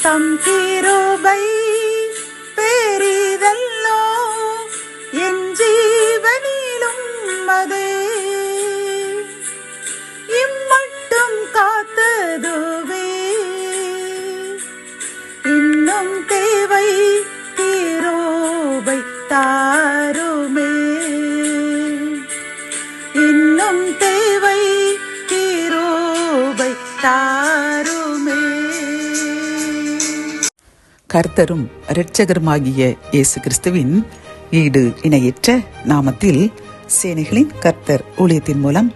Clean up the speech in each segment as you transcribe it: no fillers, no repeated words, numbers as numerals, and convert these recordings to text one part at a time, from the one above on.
தம் கிருபை பெரிதல்லோ என் ஜீவனிலும் அதே இம்மட்டும் காத்ததுவே இன்னும் தேவை கிருபை தாருமே இன்னும் தேவை கிருபை தாருமே. கர்த்தரும் இரட்சகருமாகிய இயேசு கிறிஸ்துவின் ஈடு இணையற்ற நாமத்தில் சேனைகளின் கர்த்தர் ஊழியத்தின் மூலம்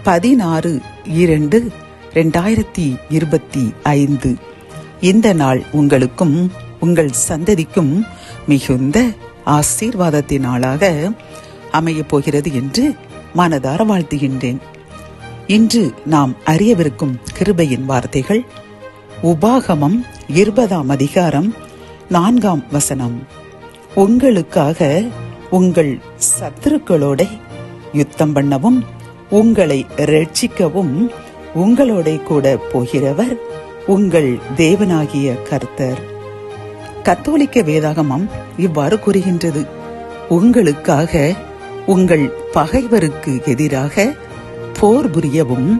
16/2/2025 இந்த நாள் உங்களுக்கும் உங்கள் சந்ததிக்கும் மிகுந்த ஆசீர்வாதத்தின் நாளாக அமையப் போகிறது என்று மனதார வாழ்த்துகின்றேன். இன்று நாம் அறியவிருக்கும் கிருபையின் வார்த்தைகள் உபாகமம் 20ஆம் அதிகாரம் 4ஆம் வசனம். உங்களுக்காக உங்கள் சத்துருக்களோட யுத்தம் பண்ணவும் உங்களை ரட்சிக்கவும் உங்களோட கூட போகிறவர் உங்கள் தேவனாகிய கர்த்தர். கத்தோலிக்க வேதாகமம் இவ்வாறு கூறுகின்றது, உங்களுக்காக உங்கள் பகைவருக்கு எதிராக போர் புரியவும்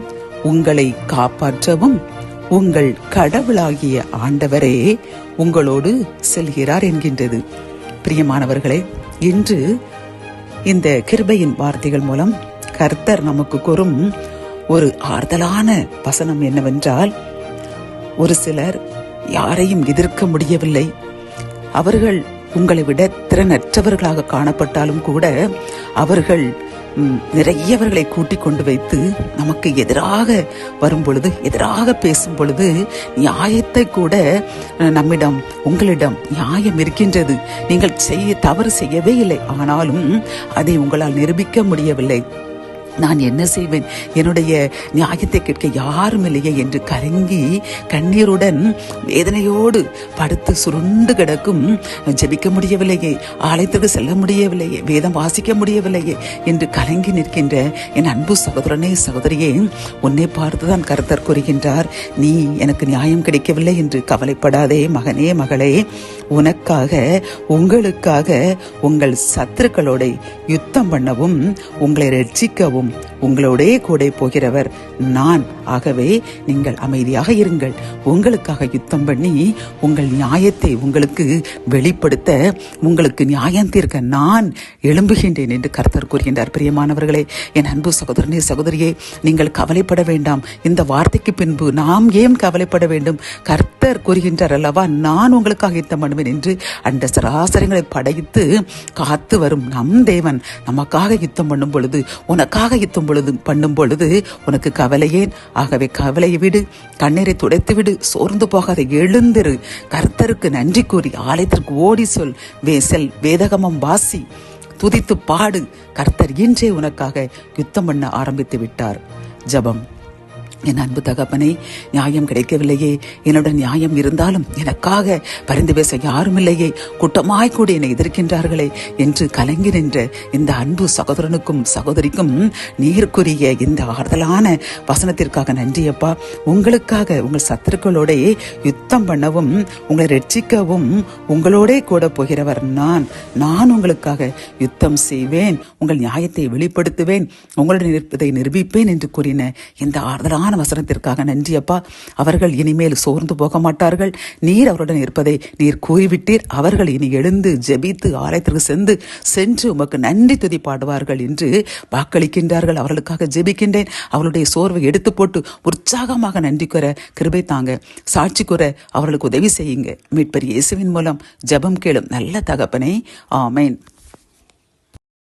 உங்களை காப்பாற்றவும் உங்கள் கடவுளாகிய ஆண்டவரே உங்களோடு செல்கிறார் என்கின்றது. பிரியமானவர்களே, இன்று இந்த கிருபையின் வார்த்தைகள் மூலம் கர்த்தர் நமக்கு கூறும் ஒரு ஆறுதலான வசனம் என்னவென்றால், ஒரு சிலர் யாரையும் எதிர்க்க முடியவில்லை, அவர்கள் உங்களை விட திறனற்றவர்களாக காணப்பட்டாலும் கூட அவர்கள் நிறையவர்களை கூட்டிக் கொண்டு வைத்து நமக்கு எதிராக வரும் பொழுது, எதிராக பேசும் பொழுது நியாயத்தை கூட நம்மிடம் உங்களிடம் நியாயம் இருக்கின்றது, நீங்கள் தவறு செய்யவே இல்லை, ஆனாலும் அதை உங்களால் நிரூபிக்க முடியவில்லை, நான் என்ன செய்வேன், என்னுடைய நியாயத்தை கேட்க யாரும் இல்லையே என்று கலங்கி கண்ணீருடன் வேதனையோடு படுத்து சுருண்டு கிடக்கும், ஜெபிக்க முடியவில்லையே, ஆலயத்திற்கு செல்ல முடியவில்லையே, வேதம் வாசிக்க முடியவில்லையே என்று கலங்கி நிற்கின்ற என் அன்பு சகோதரனே சகோதரியே, உன்னை பார்த்துதான் கர்த்தர் கூறுகின்றார், நீ எனக்கு நியாயம் கிடைக்கவில்லை என்று கவலைப்படாதே மகனே மகளே, உனக்காக உங்களுக்காக உங்கள் சத்துருக்களோட யுத்தம் பண்ணவும் உங்களை ரட்சிக்கவும் உங்களோடே கூட போகிறவர் நான். ஆகவே நீங்கள் அமைதியாக இருங்கள், உங்களுக்காக யுத்தம் பண்ணி உங்கள் நியாயத்தை உங்களுக்கு வெளிப்படுத்த, உங்களுக்கு நியாயம் தீர்க்க நான் எழும்புகின்றேன் என்று கர்த்தர் கூறுகின்றார். பிரியமானவர்களே, என் அன்பு சகோதரனே சகோதரியே, நீங்கள் கவலைப்பட வேண்டாம். இந்த வார்த்தைக்கு பின்பு நாம் ஏன் கவலைப்பட வேண்டும்? கர்த்தர் கூறுகின்றார் அல்லவா, நான் உங்களுக்காக யுத்தம் பண்ணுவேன் என்று. அந்த சராசரங்களை படைத்து காத்து வரும் நம் தேவன் நமக்காக யுத்தம் பண்ணும் பொழுது, உனக்காக யுத்தம் பண்ணும் பொழுது உனக்கு கவலையேன்? ஆகவே கவலையை விடு, கண்ணீரை துடைத்து விடு, சோர்ந்து போகாத, எழுந்திரு, கர்த்தருக்கு நன்றி கூறி ஆலயத்திற்கு ஓடி செல், வேதகமம் வாசி, துதித்து பாடு. கர்த்தர் இன்றே உனக்காக யுத்தம் பண்ண ஆரம்பித்து விட்டார். ஜெபம். என் அன்பு தகப்பனே, நியாயம் கிடைக்கவில்லையே, என்னுடன் நியாயம் இருந்தாலும் எனக்காக பரிந்து பேச யாரும் இல்லையே, குற்றமாய் கூட என்னை எதிர்க்கின்றார்களே என்று கலங்கி நின்ற இந்த அன்பு சகோதரனுக்கும் சகோதரிக்கும் நீருக்குரிய இந்த ஆறுதலான வசனத்திற்காக நன்றியப்பா. உங்களுக்காக உங்கள் சத்துருக்களோட யுத்தம் பண்ணவும் உங்களை ரட்சிக்கவும் உங்களோட கூட போகிறவர் நான் உங்களுக்காக யுத்தம் செய்வேன், உங்கள் நியாயத்தை வெளிப்படுத்துவேன், உங்களுடன் இருப்பதை நிரூபிப்பேன் என்று கூறின இந்த ஆறுதலான வசனத்திற்காக நன்றி அப்பா. அவர்கள் இனிமேல் சோர்ந்து போக மாட்டார்கள், நீர் அவருடன் இருப்பதை நீர் கூறிவிட்டீர். அவர்கள் இனி எழுந்து ஜெபித்து ஆலயத்திற்கு சென்று உமக்கு நன்றி துதி பாடுவார்கள் என்று வாக்களிக்கின்றார்கள். அவர்களுக்காக ஜெபிக்கின்றேன். அவர்களுடைய சோர்வை எடுத்து போட்டு உற்சாகமாக நன்றி கூற கிருபை தாங்க, சாட்சி கூற அவர்களுக்கு உதவி செய்யுங்க. மீட்பர் இயேசுவின் மூலம் ஜெபம் கேளும் நல்ல தகப்பனே, ஆமேன்.